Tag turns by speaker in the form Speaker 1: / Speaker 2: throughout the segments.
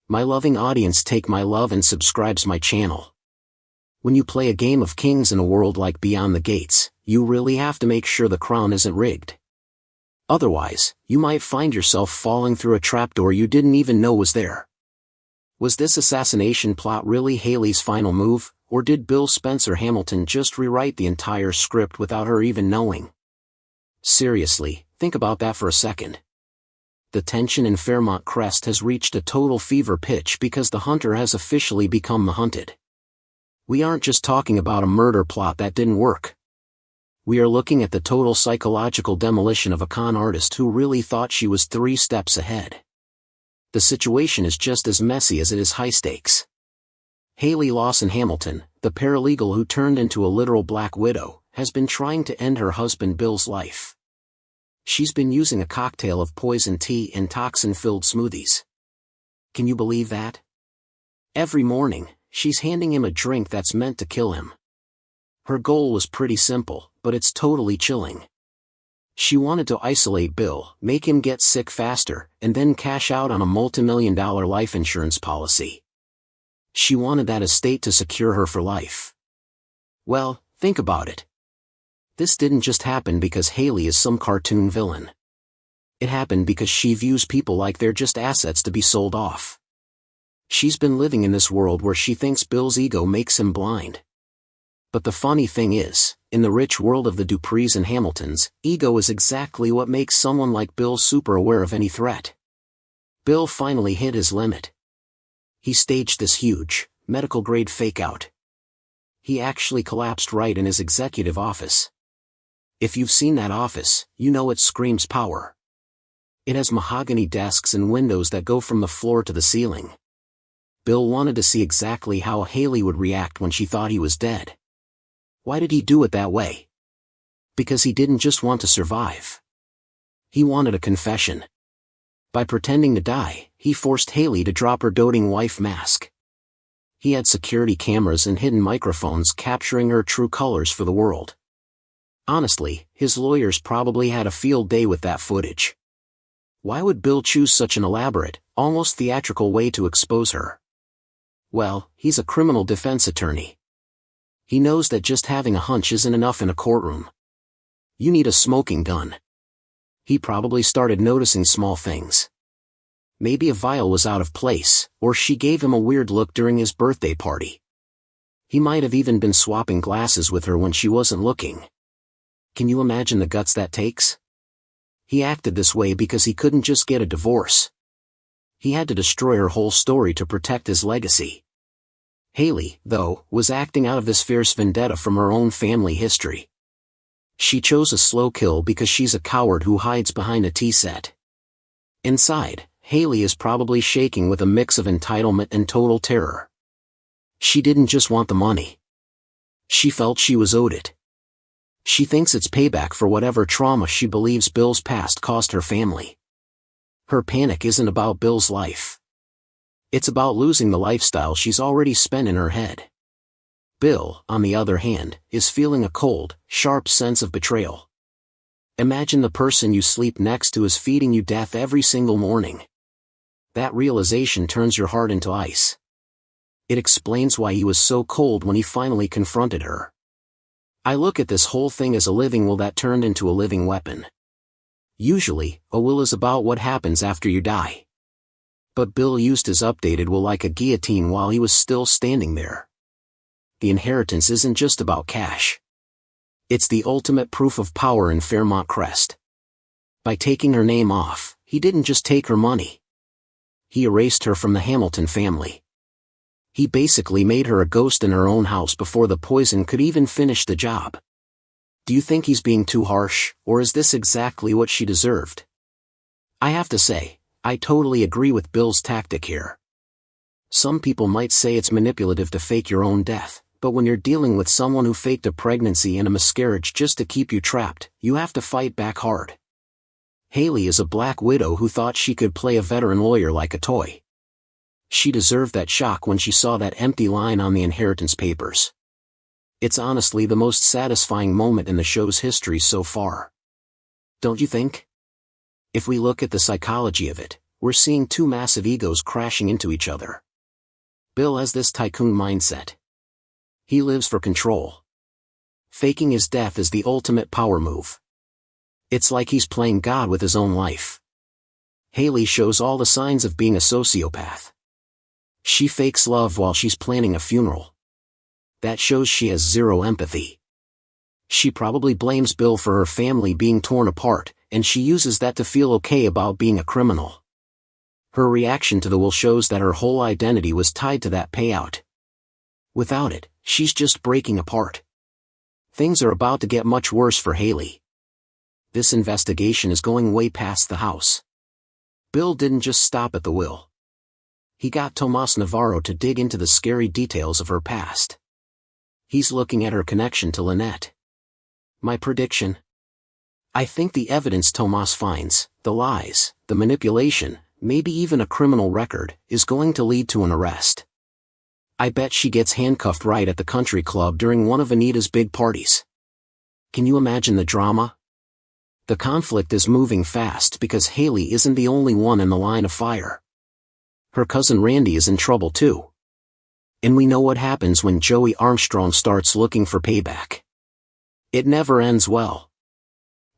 Speaker 1: My loving audience, take my love and subscribes my channel. When you play a game of kings in a world like Beyond the Gates, you really have to make sure the crown isn't rigged. Otherwise, you might find yourself falling through a trapdoor you didn't even know was there. Was this assassination plot really Hayley's final move, or did Bill Spencer Hamilton just rewrite the entire script without her even knowing? Seriously, think about that for a second. The tension in Fairmont Crest has reached a total fever pitch because the hunter has officially become the hunted. We aren't just talking about a murder plot that didn't work. We are looking at the total psychological demolition of a con artist who really thought she was 3 steps ahead. The situation is just as messy as it is high stakes. Hayley Lawson Hamilton, the paralegal who turned into a literal Black Widow, has been trying to end her husband Bill's life. She's been using a cocktail of poison tea and toxin-filled smoothies. Can you believe that? Every morning, she's handing him a drink that's meant to kill him. Her goal was pretty simple, but it's totally chilling. She wanted to isolate Bill, make him get sick faster, and then cash out on a multi-million-dollar life insurance policy. She wanted that estate to secure her for life. Well, think about it. This didn't just happen because Hayley is some cartoon villain. It happened because she views people like they're just assets to be sold off. She's been living in this world where she thinks Bill's ego makes him blind. But the funny thing is, in the rich world of the Duprees and Hamiltons, ego is exactly what makes someone like Bill super aware of any threat. Bill finally hit his limit. He staged this huge, medical-grade fake-out. He actually collapsed right in his executive office. If you've seen that office, you know it screams power. It has mahogany desks and windows that go from the floor to the ceiling. Bill wanted to see exactly how Hayley would react when she thought he was dead. Why did he do it that way? Because he didn't just want to survive. He wanted a confession. By pretending to die, he forced Hayley to drop her doting wife mask. He had security cameras and hidden microphones capturing her true colors for the world. Honestly, his lawyers probably had a field day with that footage. Why would Bill choose such an elaborate, almost theatrical way to expose her? Well, he's a criminal defense attorney. He knows that just having a hunch isn't enough in a courtroom. You need a smoking gun. He probably started noticing small things. Maybe a vial was out of place, or she gave him a weird look during his birthday party. He might have even been swapping glasses with her when she wasn't looking. Can you imagine the guts that takes? He acted this way because he couldn't just get a divorce. He had to destroy her whole story to protect his legacy. Hayley, though, was acting out of this fierce vendetta from her own family history. She chose a slow kill because she's a coward who hides behind a tea set. Inside, Hayley is probably shaking with a mix of entitlement and total terror. She didn't just want the money. She felt she was owed it. She thinks it's payback for whatever trauma she believes Bill's past cost her family. Her panic isn't about Bill's life. It's about losing the lifestyle she's already spent in her head. Bill, on the other hand, is feeling a cold, sharp sense of betrayal. Imagine the person you sleep next to is feeding you death every single morning. That realization turns your heart into ice. It explains why he was so cold when he finally confronted her. I look at this whole thing as a living will that turned into a living weapon. Usually, a will is about what happens after you die. But Bill used his updated will like a guillotine while he was still standing there. The inheritance isn't just about cash. It's the ultimate proof of power in Fairmont Crest. By taking her name off, he didn't just take her money. He erased her from the Hamilton family. He basically made her a ghost in her own house before the poison could even finish the job. Do you think he's being too harsh, or is this exactly what she deserved? I have to say, I totally agree with Bill's tactic here. Some people might say it's manipulative to fake your own death, but when you're dealing with someone who faked a pregnancy and a miscarriage just to keep you trapped, you have to fight back hard. Hayley is a Black Widow who thought she could play a veteran lawyer like a toy. She deserved that shock when she saw that empty line on the inheritance papers. It's honestly the most satisfying moment in the show's history so far. Don't you think? If we look at the psychology of it, We're seeing two massive egos crashing into each other. Bill has this tycoon mindset. He lives for control. Faking his death is the ultimate power move. It's like he's playing God with his own life. Hayley shows all the signs of being a sociopath. She fakes love while she's planning a funeral. That shows she has zero empathy. She probably blames Bill for her family being torn apart, and she uses that to feel okay about being a criminal. Her reaction to the will shows that her whole identity was tied to that payout. Without it, she's just breaking apart. Things are about to get much worse for Hayley. This investigation is going way past the house. Bill didn't just stop at the will. He got Tomas Navarro to dig into the scary details of her past. He's looking at her connection to Lynette. My prediction? I think the evidence Tomas finds, the lies, the manipulation, maybe even a criminal record, is going to lead to an arrest. I bet she gets handcuffed right at the country club during one of Anita's big parties. Can you imagine the drama? The conflict is moving fast because Hayley isn't the only one in the line of fire. Her cousin Randy is in trouble too. And we know what happens when Joey Armstrong starts looking for payback. It never ends well.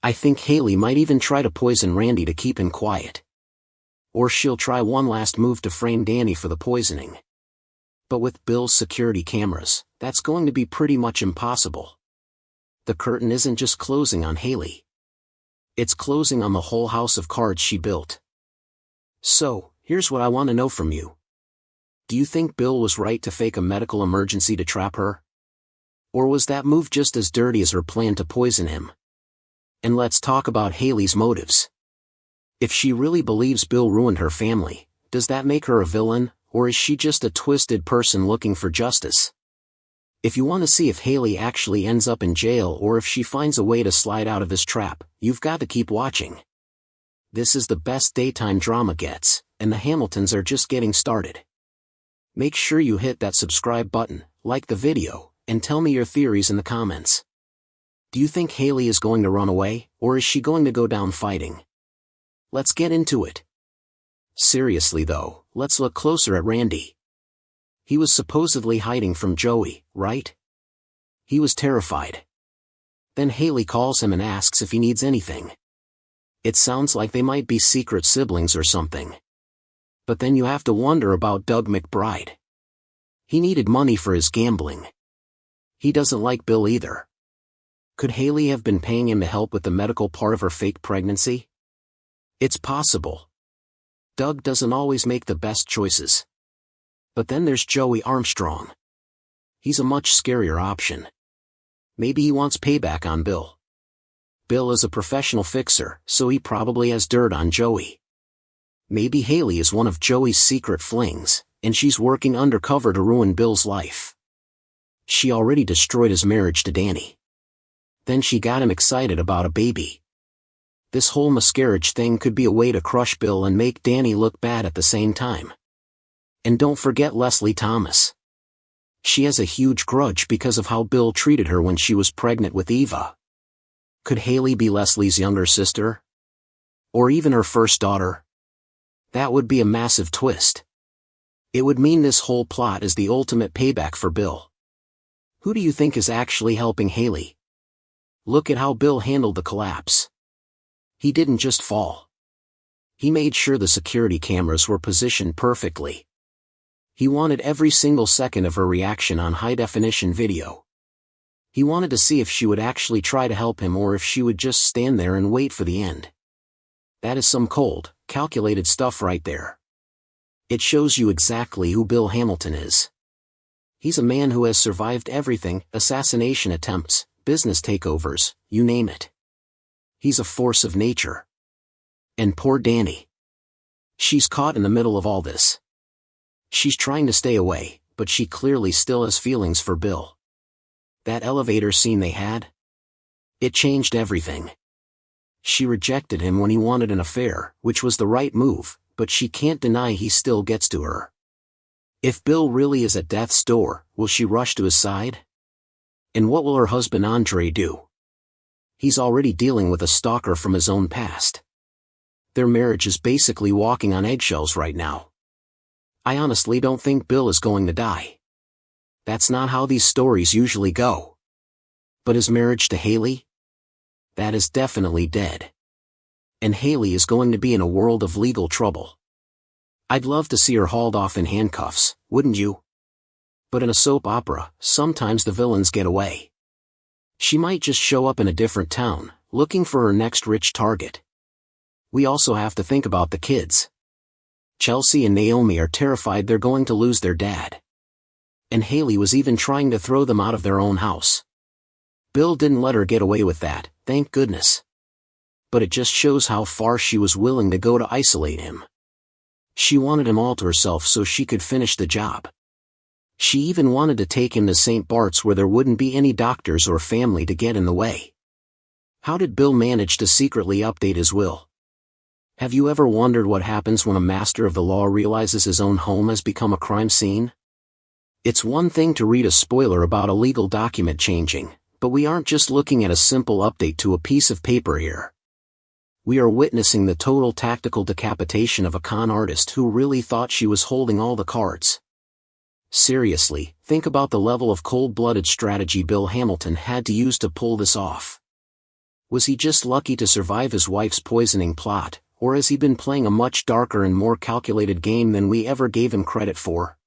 Speaker 1: I think Hayley might even try to poison Randy to keep him quiet. Or she'll try one last move to frame Danny for the poisoning. But with Bill's security cameras, that's going to be pretty much impossible. The curtain isn't just closing on Hayley. It's closing on the whole house of cards she built. So, here's what I want to know from you. Do you think Bill was right to fake a medical emergency to trap her? Or was that move just as dirty as her plan to poison him? And let's talk about Hayley's motives. If she really believes Bill ruined her family, does that make her a villain, or is she just a twisted person looking for justice? If you want to see if Hayley actually ends up in jail or if she finds a way to slide out of this trap, you've got to keep watching. This is the best daytime drama gets, and the Hamiltons are just getting started. Make sure you hit that subscribe button, like the video, and tell me your theories in the comments. Do you think Hayley is going to run away, or is she going to go down fighting? Let's get into it. Seriously though, let's look closer at Randy. He was supposedly hiding from Joey, right? He was terrified. Then Hayley calls him and asks if he needs anything. It sounds like they might be secret siblings or something. But then you have to wonder about Doug McBride. He needed money for his gambling. He doesn't like Bill either. Could Hayley have been paying him to help with the medical part of her fake pregnancy? It's possible. Doug doesn't always make the best choices. But then there's Joey Armstrong. He's a much scarier option. Maybe he wants payback on Bill. Bill is a professional fixer, so he probably has dirt on Joey. Maybe Hayley is one of Joey's secret flings, and she's working undercover to ruin Bill's life. She already destroyed his marriage to Danny. Then she got him excited about a baby. This whole miscarriage thing could be a way to crush Bill and make Danny look bad at the same time. And don't forget Leslie Thomas. She has a huge grudge because of how Bill treated her when she was pregnant with Eva. Could Hayley be Leslie's younger sister? Or even her first daughter? That would be a massive twist. It would mean this whole plot is the ultimate payback for Bill. Who do you think is actually helping Hayley? Look at how Bill handled the collapse. He didn't just fall. He made sure the security cameras were positioned perfectly. He wanted every single second of her reaction on high-definition video. He wanted to see if she would actually try to help him or if she would just stand there and wait for the end. That is some cold, calculated stuff right there. It shows you exactly who Bill Hamilton is. He's a man who has survived everything, assassination attempts, business takeovers, you name it. He's a force of nature. And poor Danny. She's caught in the middle of all this. She's trying to stay away, but she clearly still has feelings for Bill. That elevator scene they had? It changed everything. She rejected him when he wanted an affair, which was the right move, but she can't deny he still gets to her. If Bill really is at death's door, will she rush to his side? And what will her husband Andre do? He's already dealing with a stalker from his own past. Their marriage is basically walking on eggshells right now. I honestly don't think Bill is going to die. That's not how these stories usually go. But his marriage to Hayley? That is definitely dead. And Hayley is going to be in a world of legal trouble. I'd love to see her hauled off in handcuffs, wouldn't you? But in a soap opera, sometimes the villains get away. She might just show up in a different town, looking for her next rich target. We also have to think about the kids. Chelsea and Naomi are terrified they're going to lose their dad. And Hayley was even trying to throw them out of their own house. Bill didn't let her get away with that, thank goodness. But it just shows how far she was willing to go to isolate him. She wanted him all to herself so she could finish the job. She even wanted to take him to St. Bart's where there wouldn't be any doctors or family to get in the way. How did Bill manage to secretly update his will? Have you ever wondered what happens when a master of the law realizes his own home has become a crime scene? It's one thing to read a spoiler about a legal document changing, but we aren't just looking at a simple update to a piece of paper here. We are witnessing the total tactical decapitation of a con artist who really thought she was holding all the cards. Seriously, think about the level of cold-blooded strategy Bill Hamilton had to use to pull this off. Was he just lucky to survive his wife's poisoning plot, or has he been playing a much darker and more calculated game than we ever gave him credit for?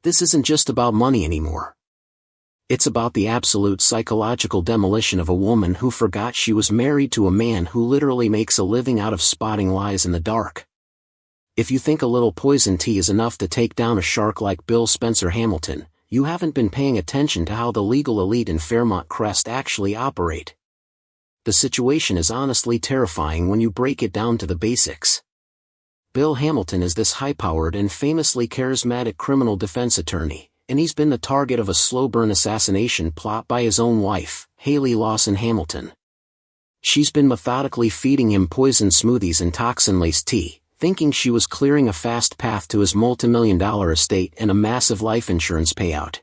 Speaker 1: This isn't just about money anymore. It's about the absolute psychological demolition of a woman who forgot she was married to a man who literally makes a living out of spotting lies in the dark. If you think a little poison tea is enough to take down a shark like Bill Spencer Hamilton, you haven't been paying attention to how the legal elite in Fairmont Crest actually operate. The situation is honestly terrifying when you break it down to the basics. Bill Hamilton is this high-powered and famously charismatic criminal defense attorney, and he's been the target of a slow-burn assassination plot by his own wife, Hayley Lawson Hamilton. She's been methodically feeding him poisoned smoothies and toxin-laced tea, thinking she was clearing a fast path to his multi-million-dollar estate and a massive life insurance payout.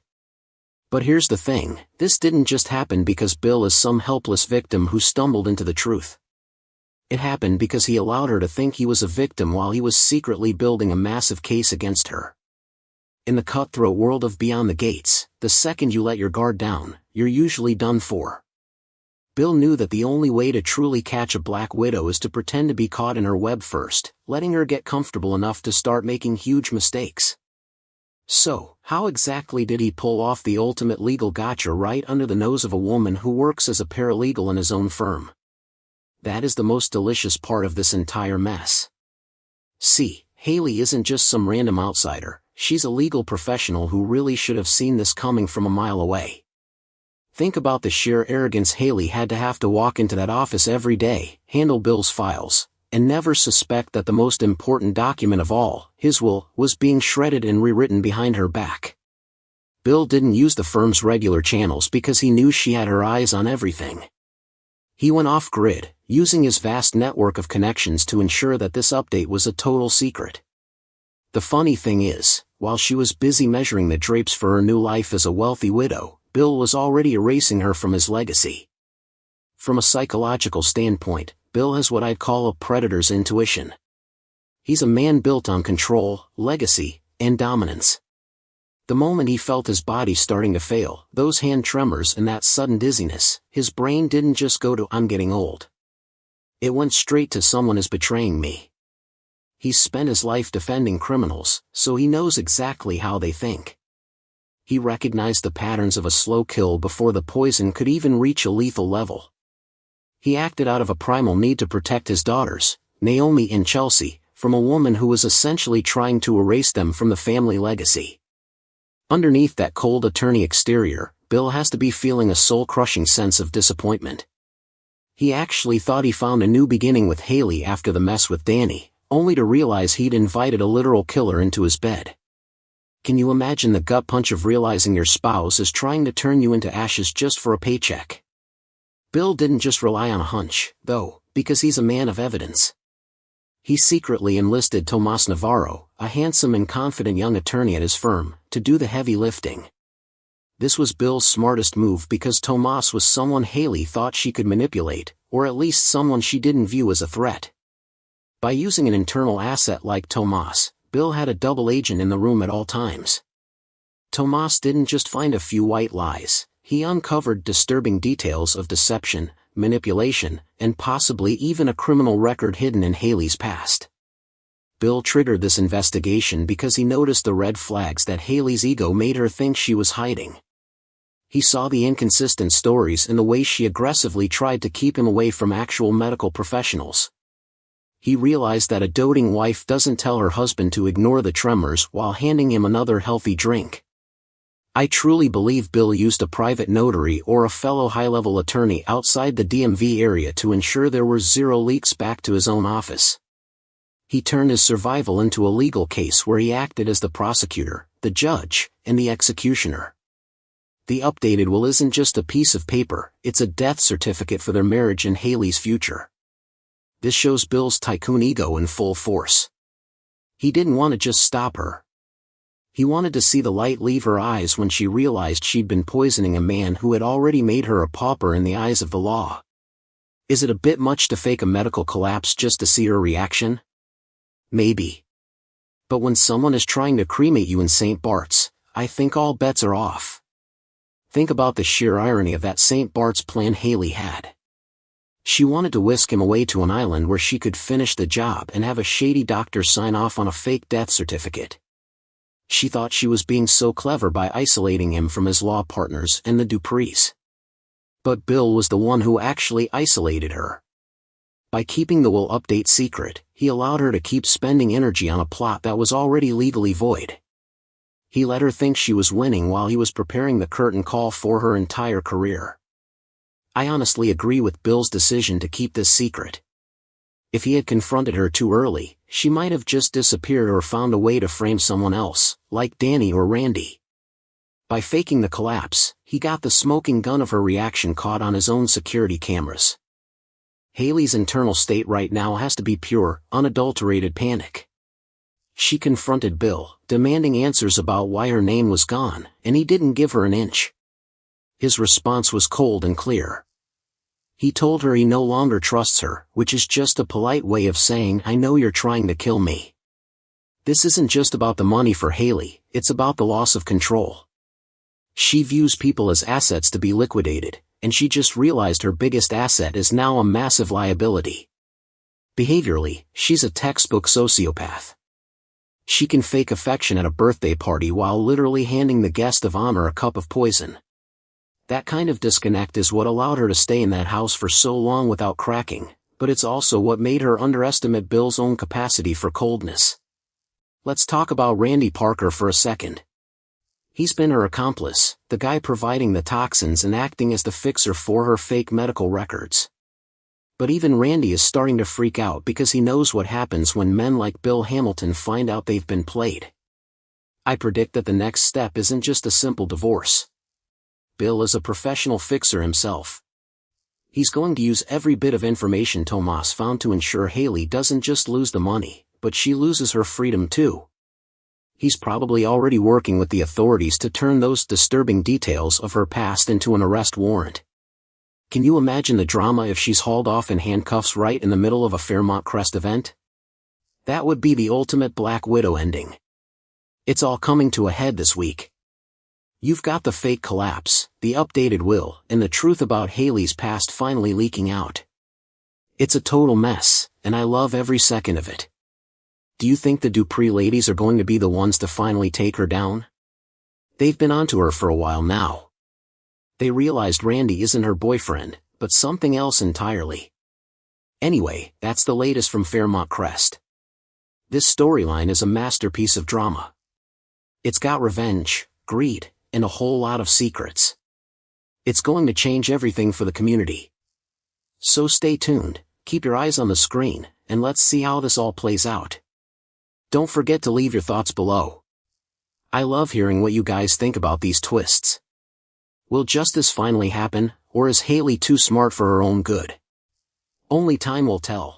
Speaker 1: But here's the thing, this didn't just happen because Bill is some helpless victim who stumbled into the truth. It happened because he allowed her to think he was a victim while he was secretly building a massive case against her. In the cutthroat world of Beyond the Gates, the second you let your guard down, you're usually done for. Bill knew that the only way to truly catch a Black Widow is to pretend to be caught in her web first, letting her get comfortable enough to start making huge mistakes. So, how exactly did he pull off the ultimate legal gotcha right under the nose of a woman who works as a paralegal in his own firm? That is the most delicious part of this entire mess. See, Hayley isn't just some random outsider, she's a legal professional who really should have seen this coming from a mile away. Think about the sheer arrogance Hayley had to have to walk into that office every day, handle Bill's files, and never suspect that the most important document of all, his will, was being shredded and rewritten behind her back. Bill didn't use the firm's regular channels because he knew she had her eyes on everything. He went off-grid, using his vast network of connections to ensure that this update was a total secret. The funny thing is, while she was busy measuring the drapes for her new life as a wealthy widow, Bill was already erasing her from his legacy. From a psychological standpoint, Bill has what I'd call a predator's intuition. He's a man built on control, legacy, and dominance. The moment he felt his body starting to fail, those hand tremors and that sudden dizziness, his brain didn't just go to "I'm getting old." It went straight to "someone is betraying me." He's spent his life defending criminals, so he knows exactly how they think. He recognized the patterns of a slow kill before the poison could even reach a lethal level. He acted out of a primal need to protect his daughters, Naomi and Chelsea, from a woman who was essentially trying to erase them from the family legacy. Underneath that cold attorney exterior, Bill has to be feeling a soul-crushing sense of disappointment. He actually thought he found a new beginning with Hayley after the mess with Danny, only to realize he'd invited a literal killer into his bed. Can you imagine the gut punch of realizing your spouse is trying to turn you into ashes just for a paycheck? Bill didn't just rely on a hunch, though, because he's a man of evidence. He secretly enlisted Tomas Navarro, a handsome and confident young attorney at his firm, to do the heavy lifting. This was Bill's smartest move because Tomas was someone Hayley thought she could manipulate, or at least someone she didn't view as a threat. By using an internal asset like Tomas, Bill had a double agent in the room at all times. Tomas didn't just find a few white lies, he uncovered disturbing details of deception, manipulation, and possibly even a criminal record hidden in Hayley's past. Bill triggered this investigation because he noticed the red flags that Hayley's ego made her think she was hiding. He saw the inconsistent stories in the way she aggressively tried to keep him away from actual medical professionals. He realized that a doting wife doesn't tell her husband to ignore the tremors while handing him another healthy drink. I truly believe Bill used a private notary or a fellow high-level attorney outside the DMV area to ensure there were zero leaks back to his own office. He turned his survival into a legal case where he acted as the prosecutor, the judge, and the executioner. The updated will isn't just a piece of paper, it's a death certificate for their marriage and Hayley's future. This shows Bill's tycoon ego in full force. He didn't want to just stop her. He wanted to see the light leave her eyes when she realized she'd been poisoning a man who had already made her a pauper in the eyes of the law. Is it a bit much to fake a medical collapse just to see her reaction? Maybe. But when someone is trying to cremate you in St. Bart's, I think all bets are off. Think about the sheer irony of that St. Bart's plan Hayley had. She wanted to whisk him away to an island where she could finish the job and have a shady doctor sign off on a fake death certificate. She thought she was being so clever by isolating him from his law partners and the Duprees. But Bill was the one who actually isolated her. By keeping the will update secret, he allowed her to keep spending energy on a plot that was already legally void. He let her think she was winning while he was preparing the curtain call for her entire career. I honestly agree with Bill's decision to keep this secret. If he had confronted her too early, she might have just disappeared or found a way to frame someone else, like Danny or Randy. By faking the collapse, he got the smoking gun of her reaction caught on his own security cameras. Hayley's internal state right now has to be pure, unadulterated panic. She confronted Bill, demanding answers about why her name was gone, and he didn't give her an inch. His response was cold and clear. He told her he no longer trusts her, which is just a polite way of saying, I know you're trying to kill me. This isn't just about the money for Hayley, it's about the loss of control. She views people as assets to be liquidated, and she just realized her biggest asset is now a massive liability. Behaviorally, she's a textbook sociopath. She can fake affection at a birthday party while literally handing the guest of honor a cup of poison. That kind of disconnect is what allowed her to stay in that house for so long without cracking, but it's also what made her underestimate Bill's own capacity for coldness. Let's talk about Randy Parker for a second. He's been her accomplice, the guy providing the toxins and acting as the fixer for her fake medical records. But even Randy is starting to freak out because he knows what happens when men like Bill Hamilton find out they've been played. I predict that the next step isn't just a simple divorce. Bill is a professional fixer himself. He's going to use every bit of information Tomas found to ensure Hayley doesn't just lose the money, but she loses her freedom too. He's probably already working with the authorities to turn those disturbing details of her past into an arrest warrant. Can you imagine the drama if she's hauled off in handcuffs right in the middle of a Fairmont Crest event? That would be the ultimate Black Widow ending. It's all coming to a head this week. You've got the fake collapse, the updated will, and the truth about Hayley's past finally leaking out. It's a total mess, and I love every second of it. Do you think the Dupree ladies are going to be the ones to finally take her down? They've been onto her for a while now. They realized Randy isn't her boyfriend, but something else entirely. Anyway, that's the latest from Fairmont Crest. This storyline is a masterpiece of drama. It's got revenge, greed, and a whole lot of secrets. It's going to change everything for the community. So stay tuned, keep your eyes on the screen, and let's see how this all plays out. Don't forget to leave your thoughts below. I love hearing what you guys think about these twists. Will justice finally happen, or is Hayley too smart for her own good? Only time will tell.